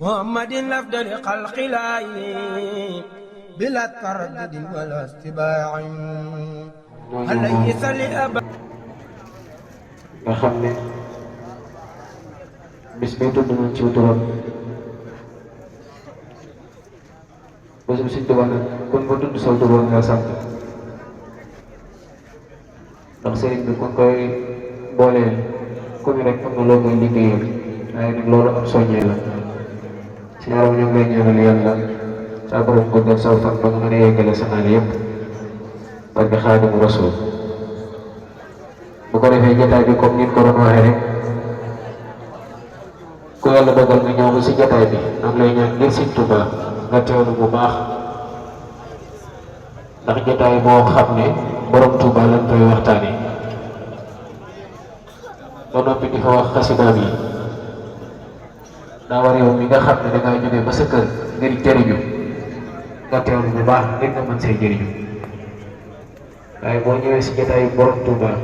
محمد أفضل خلق الله بلا تردد ولا استباع عليه صل أبا nga xam ne bis bi tudd nañ ci turam bésub Sëñ Tuubaa nag kon ba tudd saw turam nga sant ndax sëriñ bi kon koy booleel ku ne rek am na loo koy liggéeyal waaye nag loolu am soññee la ci yaram ñu ngi lay ñaanal yàlla saa borom guddal saw fan ba nga mën a yeggale sa naan yëpp barke Xaadimu Rasuul bu ko defee jotaay bi comme ni ko doon waxee rek ku yàlla dogal nga ñëw ba si jotaay bi am lay ñaan ngir Sëñ Tuubaa nga teewlu bu baax ndax jotaay boo xam ne borom Tuubaa lañ koy waxtaane ba noppi di fa wax xasidaam yi daa war yow mi nga xam ne dangaa jógee ba sa kër ngir jëriñu nga teewlu bu baax ngir nga mën say jëriñu waaye boo ñëwee si jotaayu borom Tuubaa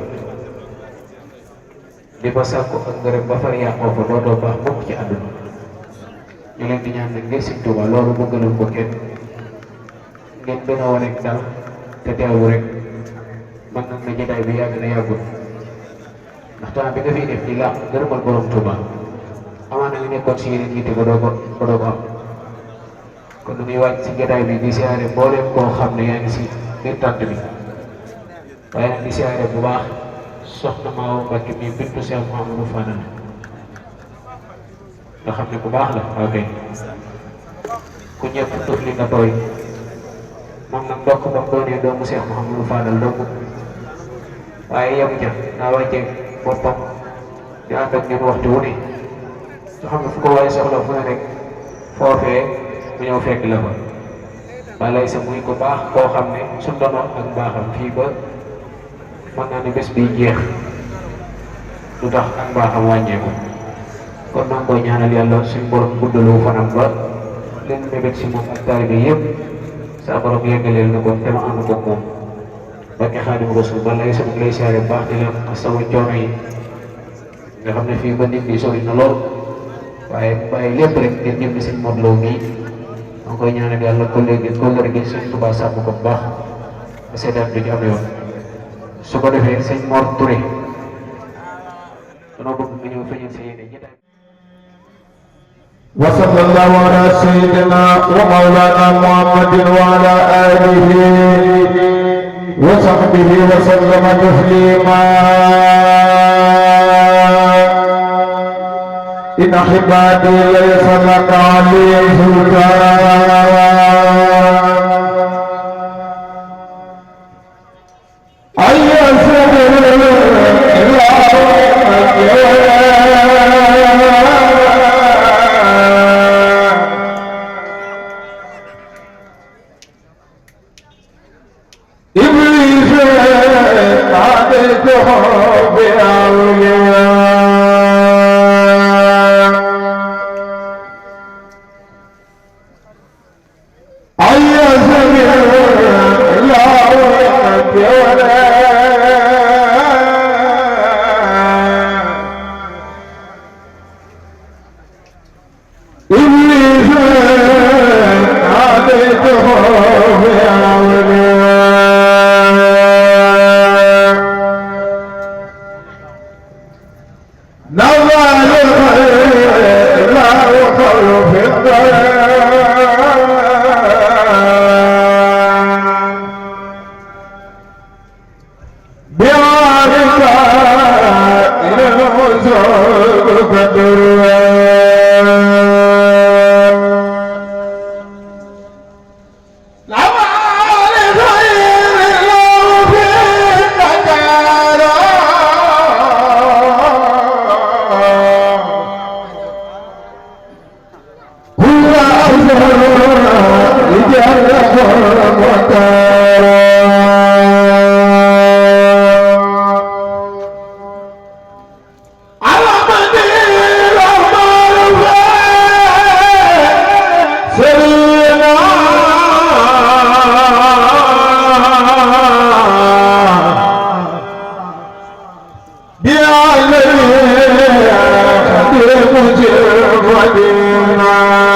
di ko sàkku ak ngërëm ba far yàqoo ko dootoo baax mukk ci àdduna ñu leen di ñaan nag ngir Sëñ Tuubaa loolu bëggalul ko kenn ngeen gën a wane dal te teewlu rek man nag na jotaay bi yàgg na yàggul ndax temps bi nga fiy def di làq ngërëmal borom Tuubaa amaana nga nekkoon si yeneen yitte ba doo ko am kon nu muy wàcc si jotaay bi di siyaare mbooleem koo xam ne yaa ngi si biir tànt bi waaye nag di siyaare bu baax soxna Maawa Mbàkke mi bintu Seex Muhammadu Fadal nga xam ne bu baax la ok ku ñëpp tuf li nga tooy moom nag ndokk ba mu doonee doomu Seex Muhammadu Fadal dong waaye yemu ca daa wàcce boppam di ànd ak ñun waxtu wu ne nga xam ne fu ko waaye soxla fu ne rek foofee mu ñëw fekk la fa balay sa muy ko baax koo xam ne su ndono ak mbaaxam fii ba mën naa ne bés bi jeex lu tax ak mbaaxam wàññeeku kon maa ngi koy ñaanal yàlla suñ borom guddalu fanam ba leen mébét si moom ak taalibe yëpp saa borom yeggaleel na ko te ma ànd ko moom barke Xaadimu Rasuul ba lay sama lay siyaare baax di la sama coono yi nga xam ne fii ba nit bi sori na lool waaye bàyyi lépp rek ngeen ñëpp di sëñ Modou Lo mii maa ngi koy ñaanal yàlla kóllëre gi Sëñ Tuubaa sàmm ko bu baax ba seddaat du ci am yoon su ko defee sëñ Mor Touré danoo bëgg nga ñëw feeñal sa yéene jotaay wa sallallahu ala sayyidina wa mawlana muhammadin wa ala alihi wa sahbihi wa sallama taslima إن عبادي ليس لك عليهم سلطان إبليس عادته بأولياء Madina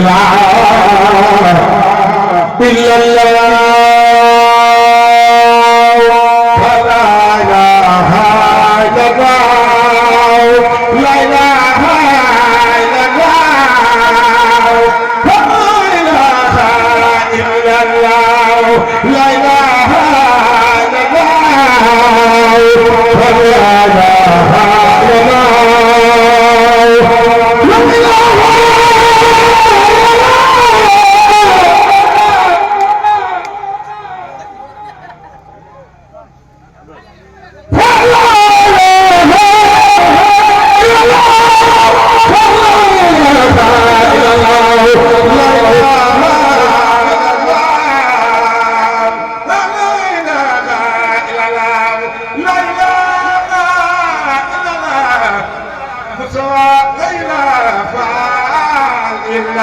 لا إلا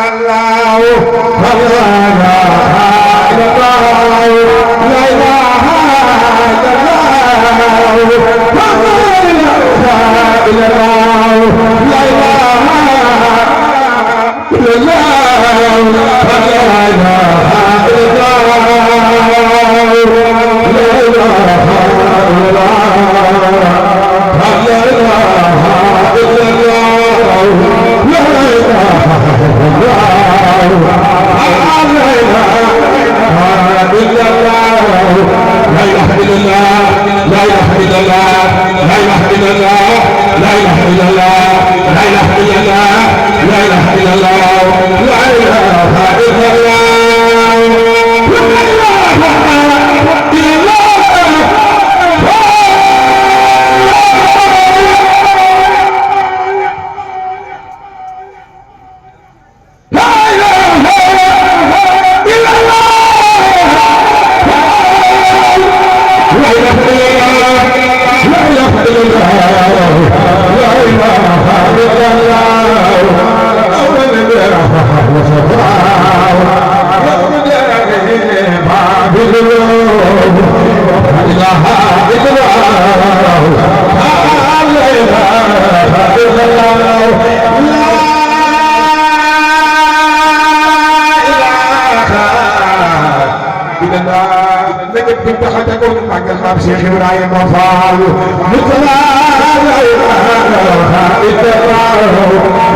الله فلا إله إلا الله لا إله إلا الله فلا إله إلا الله لا إله إلا الله فلا إله إلا Cheikh Ibrahima Fall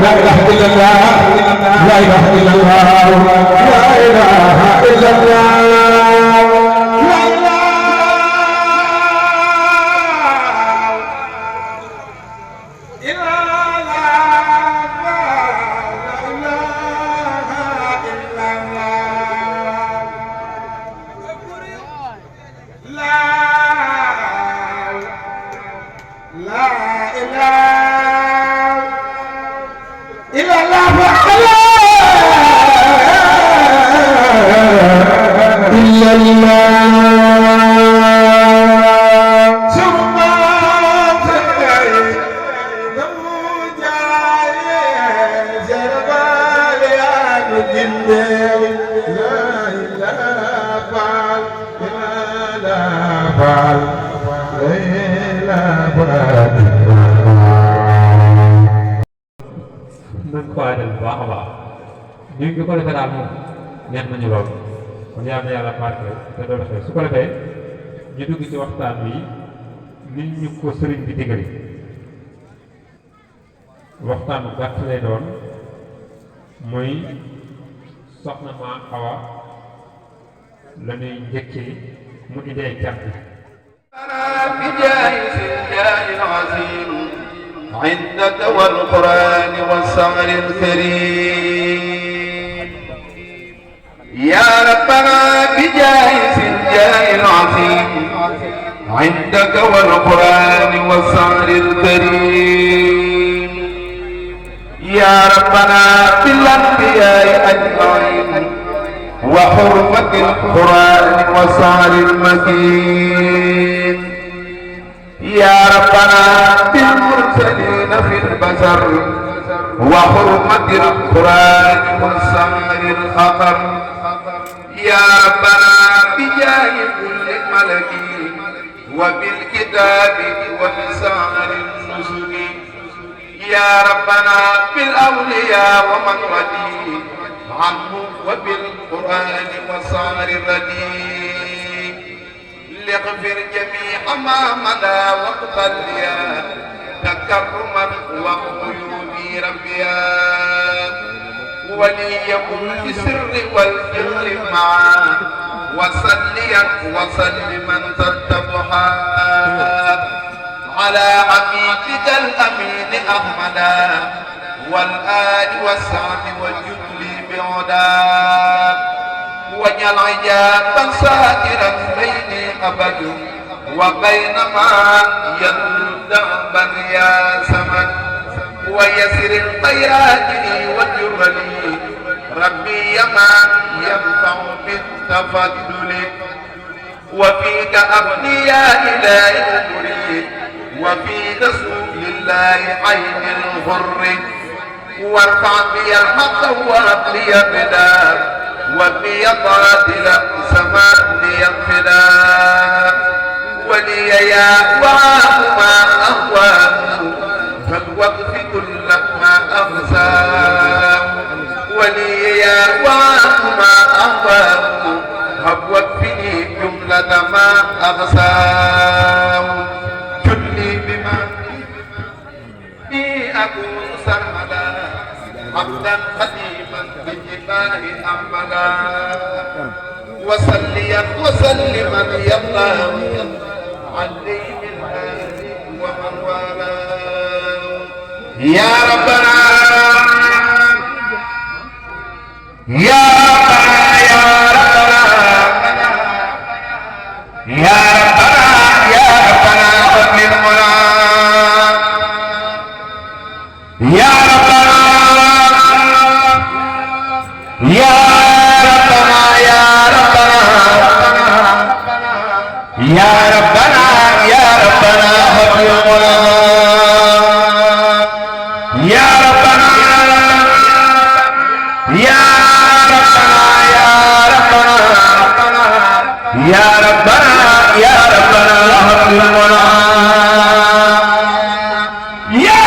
la ilaha illallah la ilaha illallah la ilaha illallah ñu ngi ko defee daal moom neex nañu lool kon yal na yàlla barkeel te doon xew su ko defee ñu dugg ci waxtaan wi nit ñu ko sëriñ bi digali waxtaan bu gàtt lay doon mooy soxna Maa Awa la ñuy njëkkee mu indi ay cant بجاهز الجاه العظيم عندك والقرآن والصغر الكريم يا ربنا بجاهز الجاه العظيم عندك والقرآن والصغر الكريم يا ربنا بالأنبياء أجمعين وحرمة القرآن والصغر المكين يا ربنا بالمرسلين في البشر وحرمة القرآن والصغر الخطر يا ربنا بجاه كل ملك وبالكتاب وبسعر النسل يا ربنا بالأولياء ومن ودي عنه وبالقرآن وصار الرديم ليغفر جميع ما مدى وقت اليا تكرما وعيوني ربيا وليكن في السر والفعل معا وصليا وسلما تتبعا على حبيبك الأمين أحمدا والآل والسعد والجبل بعدا واجعل عجابا سائرا بيني أبد وبينما يندعبا يا سمد ويسر الخيرات وجرني ربي ما ينفع بالتفضل وفيك أبني يا إلهي أمري وفي رسول الله عين الغر وارفع بي الحق وهب لي الردى وبي باطل سماء لي الفدا ولي يا واه ما أهواه فالوقف كل ما أغزاه ولي يا واه ما أهواه هب وكفني جملة ما أغزاه كلي بما بي أكون سرمدا عبدا قديما بالجباه أحمدا وصليا وسلما يا الله عليه بالآل ومن والاه يا ربنا يا ربنا يا ربنا يا ربنا قبل المنى يا ربنا يا ربنا يا ربنا يا ربنا يا ربنا قبل المنى يا ربنا يا يا ربنا يا ربنا هب لنا يا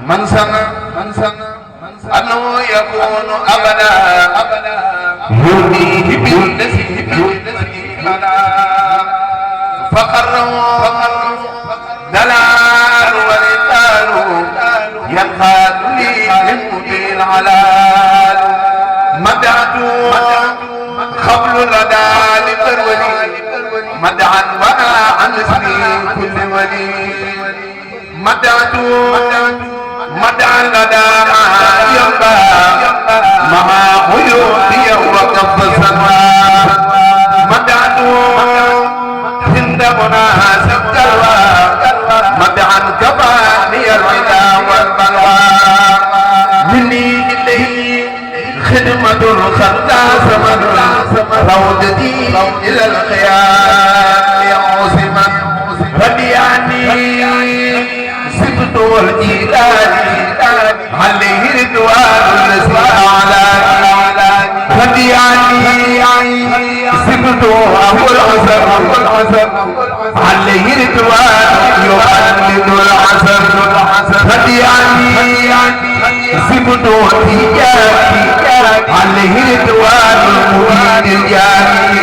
من سنة أنه يكون أبدا يهديه بالذي بدا فقره دلال ورثال ينقاد لي للمبين العلال مدعت قبل لدى للولي مدعا وانا عن اسمي كل ولي مدعت مدعا لدى ينبى مع عيوبي وكف سما مدعت عند مناسب كلوى مدعا كفاني العدا والبلوى مني إليه خدمة الخلاص من روضتي إلى الخيال يعوزما هدياني سبت والإيلاني عليه رضوان الذي أعلاني هدياني سبت أبو العسر عليه رضوان يقلد العسر هدياني سبت تيجاني عليه رضوان المبين الجاني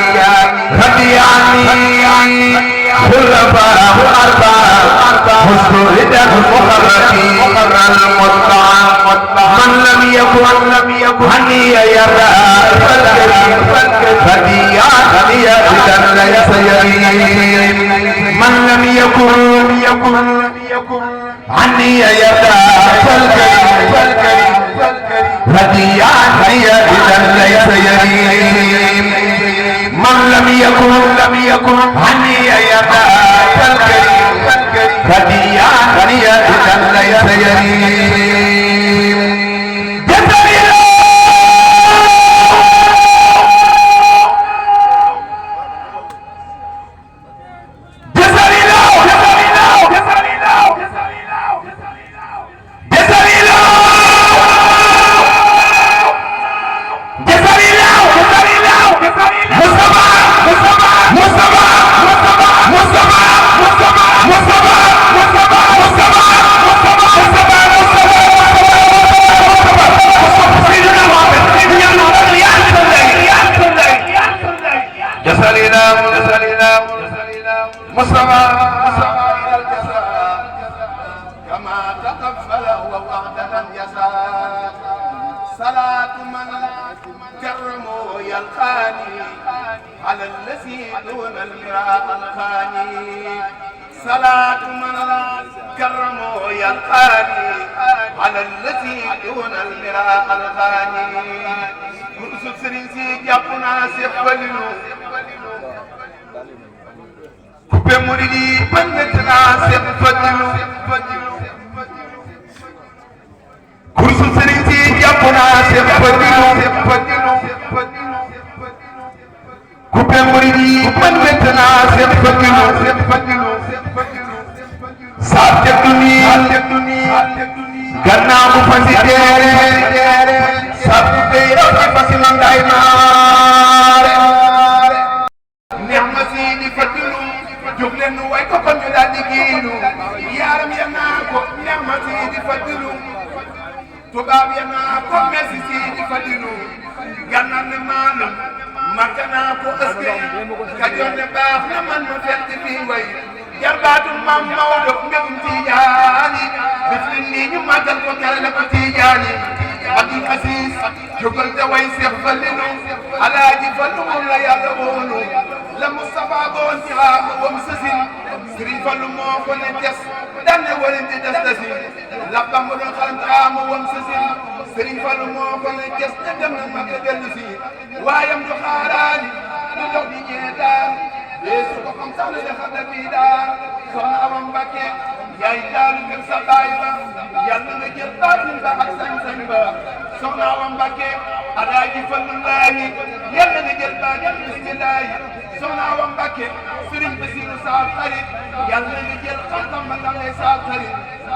هدياني خلفاء أربعة مستوردا مخرجي المطلع من لم يكن هني يرى فدياني إذا ليس يريم من لم يكن هني يرى فدياني إذا ليس يريم من لم يكن هني يرى فدياني إذا ليس يريم مصطفى إلى الجزاء كما تقبل ووعدا يسار صلاة من كرموا يلقاني على الذي دون المراء الخاني صلاة من كرموا يلقاني على الذي دون المراء الخاني كرسو سرنسي جابنا سيقبلنو كوبي مريدي بنتنا سيقبلنو كرسو سرنسي جابنا سيقبلنو كوبي مريدي بنتنا سيقبلنو ساتدني gannaaw bu fasi deere sabbu beyro ci fasi man day maare neex ma si di fadilu jóg leen nu way ko kon ñu daal di giinu yaaram ya naa ko neex ma si di fadilu tubaab ya naa ko merci si di fadilu gànnaar ne maanam makka naa ko ëske kajoor ne baax na man ma fekk fii way jarbaatu maam Maodo mbégum Tijaani bis nii ñu màggal ko kerale ko Tijaani Abdul Aziz jógal te way Seex Fallilu Alaaji Fallu moom la yàlla woonu la Mustafa goon ci xaama wam sësin Sëriñ Fallu moo ko ne des daan ne warin di des desi la Bamba doon xalam ci xaama wam sësin Sëriñ Fallu moo ko ne des te dem na Makka dellu si waayam du xaaraani du dox di ñeetaan Yesu ko xam sax ne xam na bii daal soxna Awa Mbacke yaay daalu kër sa baay ba yàlla nga jël baatin ba ak sañ-sañ ba soxna Awa Mbacke Alaaji Fallullaahi yàlla nga jël baatin bismillaahi soxna Awa Mbacke Sëriñ Basiru Saal xarit yàlla nga jël xam-xam ba tax lay Saal xarit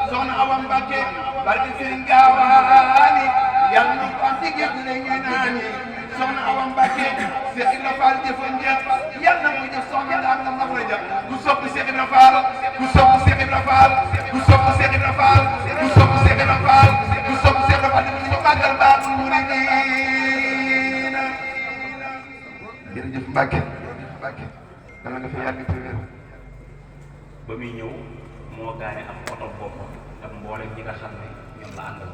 soxna Awa Mbacke barke Sëriñ Gaawaani yàlla nga ko am ci géej gi ñuy naani soxna Awa Mbacke Cheikh Ibra Fall jëfan jëf yàlla na muy jëf soxna daal nga mag la jëf ku sopp Cheikh Ibra Fall ku sopp Cheikh Ibra Fall ku sopp Cheikh Ibra Fall ku sopp Cheikh Ibra Fall ku sopp Cheikh Ibra Fall ñu màggal Baabul Muridiina jërëjëf Mbacke dama nga fi yàgg te wér ba muy ñëw moo gaane am oto boppam ak mboolem ñi nga xam ne ñoom la àndal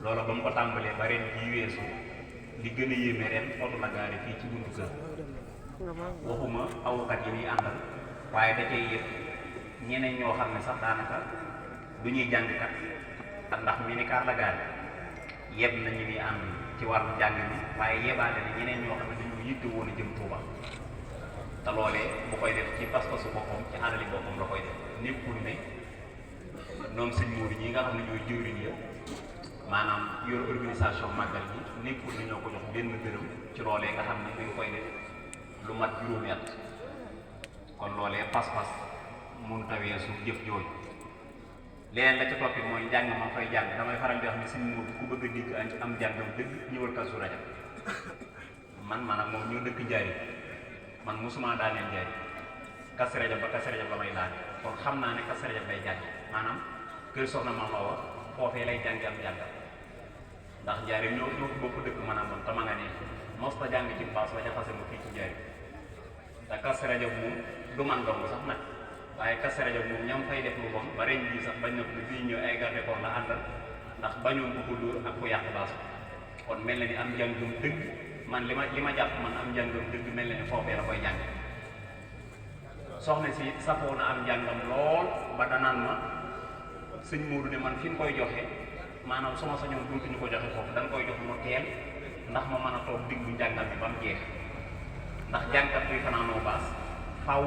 loola ba mu ko tàmbalee ba ren jii weesu li gën a yéeme ren oto la gaare fii ci buntu kër waxuma awukat yi ñuy àndal waaye da cay yëpp ñeneen ñoo xam ne sax daanaka du ñuy jàngkat ak ndax minicar la gaare yeb na ñu ñuy ànd ci wàllu jàng mi waaye yebaale na ñeneen ñoo xam ne dañoo yitte woon a jëm Tuuba te loolee bu koy def ci pas-pasu boppam ci àndali boppam la koy def nekkul ne ñoom sëñ Mouride ñi nga xam ne ñooy jëwriñ ya maanaam yor organisation màggal gi nekkul ni ñoo ko jox benn dërëm ci loolee nga xam ne mi ngi koy def lu mat juróomi at kon loolee pas-pas mun tawee suuf jëf jooju leneen la ci toppi mooy njàng ma fay jàng damay faral di wax ne suñu Mouride ku bëgg a digg am jàngam dëgg ñëwal Kazu Rajab man ak moom ñoo dëkk Njaari man mosuma daaneel Njaari Kazu Rajab ba Kazu Rajab la may daane kon xam naa ne Kazu Rajab lay jàng maanaam kër soxna Maam Awa foofee lay jàngi am jàngal ndax Njaari ñoo ko bokk dëkk maanaam moom tama nga ne mos ta jàng ci baas ba jaxase mu fii ci Njaari te Kazu Rajab moom du man dong sax nag waaye Kazu Rajab moom ñam fay def lu bon ba ren jii sax bañ na ko fii ñëw ay garde corps la àndal ndax bañoon bu ko dóor ak ku yàq baas kon mel na ni am njàngum dëgg man li ma jàpp man am njàngum dëgg mel na ni foofee la koy jàng soxna si safoo na am njàngam lool ba danaan ma sëñ Modou ne man fi mu koy joxe maanaam su ma sañoon dootuñu ko joxe foofu dañ koy jox mu teel ndax ma mën a toog diglu njàngal bi ba mu jeex ndax jàngkat buy fanaanoo baas faw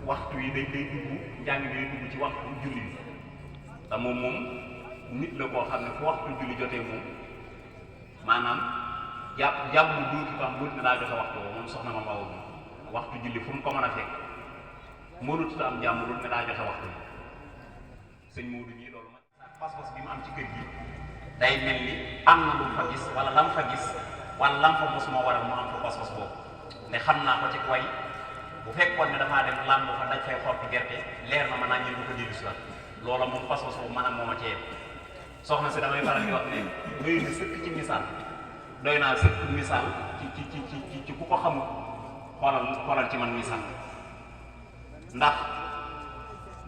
waxtu yi day dugg njàng bi day dugg ci waxtu julli bi te moom nit la koo xam ne fu waxtu julli jotee moom maanaam jàpp mu duuti ko am duuti ne daa joxe waxtu woo moom soxna ma Maodo waxtu julli fu mu ko mën a fekk mënut a am jàmm duuti ne daa joxe waxtu bi sëñ Modou ñii loolu ma pas-pas bi mu am ci kër gi day mel ni am na lu fa gis wala lam fa gis wala lam fa mos moo waral mu am fa pas-pas boobu ne xam naa ko ci way bu fekkoon ne dafaa dem làmb fa daj fay xotti gerte leer na ma naa ñëw bu ko déglu si waat loola moom pas-pas boobu maanaam moo ma cee soxna si damay faral di wax ne doy na sëkk ci misaal doy naa sëkk misaal ci ku ko xamul xoolal ci man misaal ndax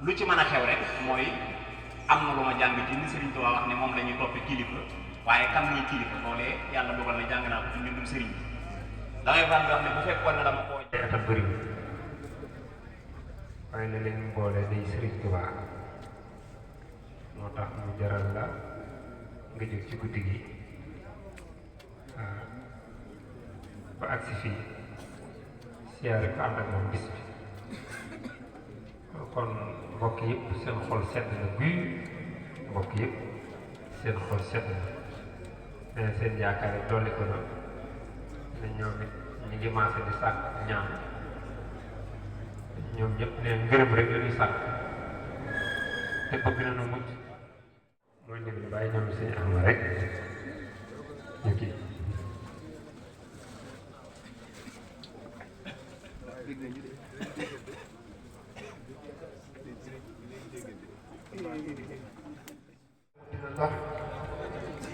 lu ci mën a xew rek mooy am na lu ma jàng ci ni Sëriñ Tuubaa wax ne moom la ñuy toppee kilifa waaye kan muy kilifa loolee yàlla dogal na jàng naa ko ci mbindum sëriñ bi da ngay faral di wax ne bu fekkoon ne dama koo atam bëri waaye ne leen boole day Sëriñ Tuubaa moo tax mu jaral la nga jóg ci guddi gi ba agsi fii siyaare ko ànd ak moom bis bi kon mbokk yëpp seen xol sedd na guy mbokk yëpp seen xol sedd na mais seen yaakaar yi dolli ko na ne ñoom it ñu ngi maase di sàkk ñaan ñoom ñëpp ne ngërëm rek la ñuy sàkk te bëgg na nu mucc mooy ndig li bàyyi ñoom seen am rek ñu kii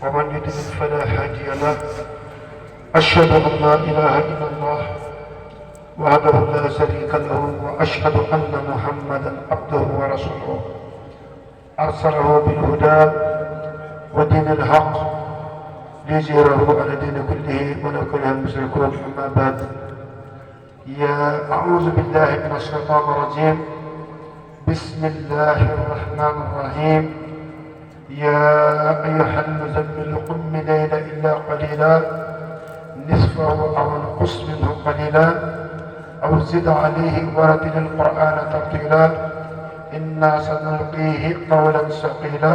ومن يضلل فلا هادي له أشهد أن لا إله إلا الله وحده لا شريك له وأشهد أن محمدا عبده ورسوله أرسله بالهدى ودين الحق ليظهره على دين كله ولو كره المشركون. أما بعد أعوذ بالله من الشيطان الرجيم. بسم الله الرحمن الرحيم. يا أيها المزمل قم الليل إلا قليلا نصفه أو انقص منه قليلا أو زد عليه ورتل القرآن ترتيلا إنا سنلقيه قولا ثقيلا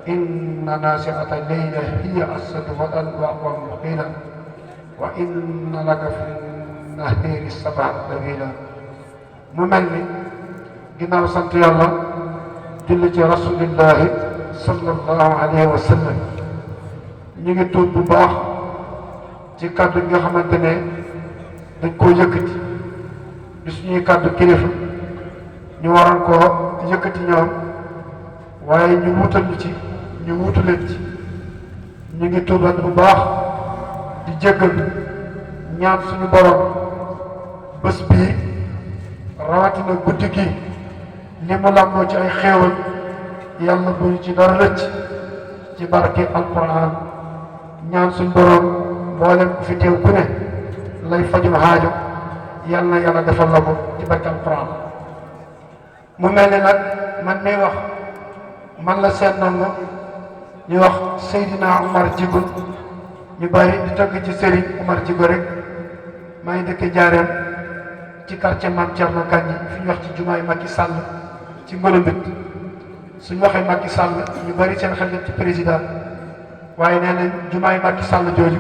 إن ناشئة الليل هي أشد وطئا وأقوم قيلا وإن لك في النهار سبحا طويلا. mu mel ni ginnaaw sant yàlla julli ci rasulillahi sallallahu alayhi wa sallam ñu ngi tuub bu baax ci kàddu gi nga xamante ne dañ koo yëkkati di suñuy kàddu kilifa ñu waroon koo yëkkati ñoom waaye ñu wutal ñu ci ñu wutu leen ci ñu ngi tuubat bu baax di jéggal ñaan suñu borom bés bii rawatina guddi gi li mu làmboo ci ay xéewal yàlla bu ñu ci dara rëcc ci barke alquran ñaan suñ borom mboolem fi teew ku ne lay fajum xaajo yàlla na yàlla defal la ko ci barke alquran. mu mel ni nag man may wax man la seen nangu ñu wax Seydina Omar Djigo ñu bari di tëgg ci Serigne Omar Djigo rek maa ngi dëkk Njaareem ci quartier Mame Thierno Kandji fi ñu wax ci jumaay Macky Sall ci Ngolombit. suñu waxee Macky Sall ñu bari seen xel ci président waaye nee nañ jumaay Macky Sall jooju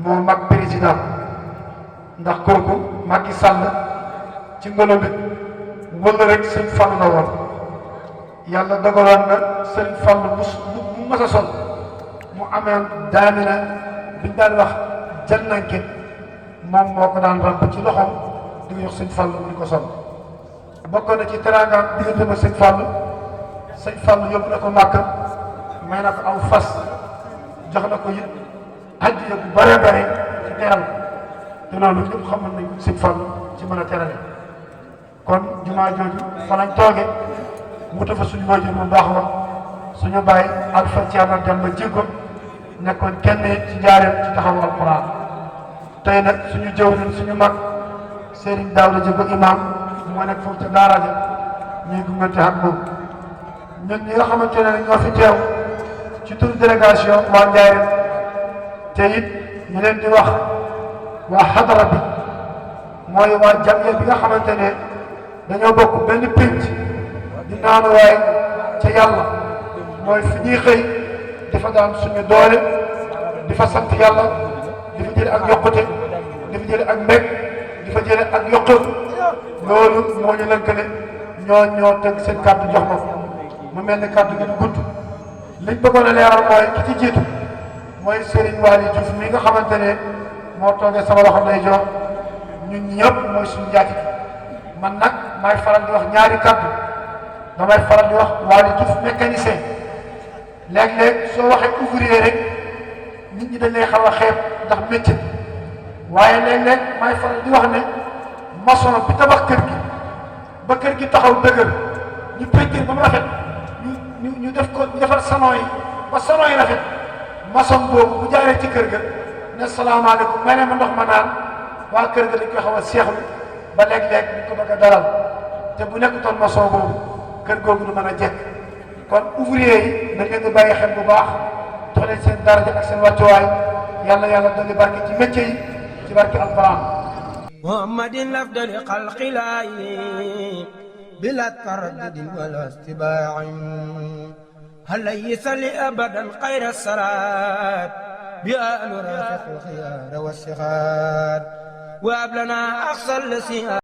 moo mag président ndax kooku Macky Sall ci Ngolombit wala rek sëñ Fall la woon yàlla dogaloon na sëñ Fall mu mas a sol mu amee daamina biñ daan wax jannanke moom moo ko daan ràbb ci loxoom di ko jox sëñ Fall mu di ko sol bokk na ci teraangaam diggante ma sëñ Fall sëñ Fall yóbbu na ko Màkka may na ko aw fas jox na ko it hadiya bu bare bare ci teral te loolu ñëpp xamoon nañ sëñ Fall ci mën a terale kon jumaa jooju fa lañ tooge wuta fa suñu waajur bu baax wa suñu bàyyi Alpha Thierno Demba Djigo nekkoon kenn ci Njaareem ci taxawu alquran tey nag suñu jëwriñ suñu mag Serigne Daouda Djigo imam moo nekk foofu ca daara ja ñuy gungante ak moom ñun ñi nga xamante ne ñoo fi teew ci turu délégation waa Njaareem te it ñu leen di wax waa xadara bi mooy waa jamiya bi nga xamante ne dañoo bokk benn pénc di naanuwaay ca yàlla mooy fi ñuy xëy dafa daan suñu doole di fa sant yàlla di fa jële ak yokkute di fa jële ak mbég di fa jële ak yokkut loolu moo ñu lënkale ñoo tënk seen kàddu jox ma mu mel ni kàddu gi du gudd liñ bëggoon a leeral mooy ki ci jiitu mooy Serigne Waly Diouf mi nga xamante ne moo toogee sama loxo lay jox ñun ñëpp mooy suñu njaati man nag maay faral di wax ñaari kàddu damay faral di wax Waly Diouf mécanicien léeg-léeg soo waxee ouvrier rek nit ñi dañ lay xaw a xeeb ndax métier waaye léeg-léeg maay faral di wax ne maçon bi tabax kër gi ba kër gi taxaw dëgër ñu peinture ba mu rafet ñu def ko ñu defar salon yi ba salon yi rafet maçon boobu bu jaaree ci kër ga ne salaamaaleykum may ne ma ndox ma naan waa kër ga dañ koy xaw a seexlu ba léeg-léeg ñu ko bëgg a dalal te bu nekkutoon maçon boobu kër googu du mën a jekk kon ouvrier yi dañ leen di bàyyi xel bu baax jox leen seen daraja ak seen wàccuwaay yàlla yàlla dolli barke ci métier yi ci barke alquran muhammadin afdali xalqilaayi bila taraddudin wala istibaain alayhi salli abadan xayra salaat bi an rafiq alxiyaar wa sixaar wa ablana axsal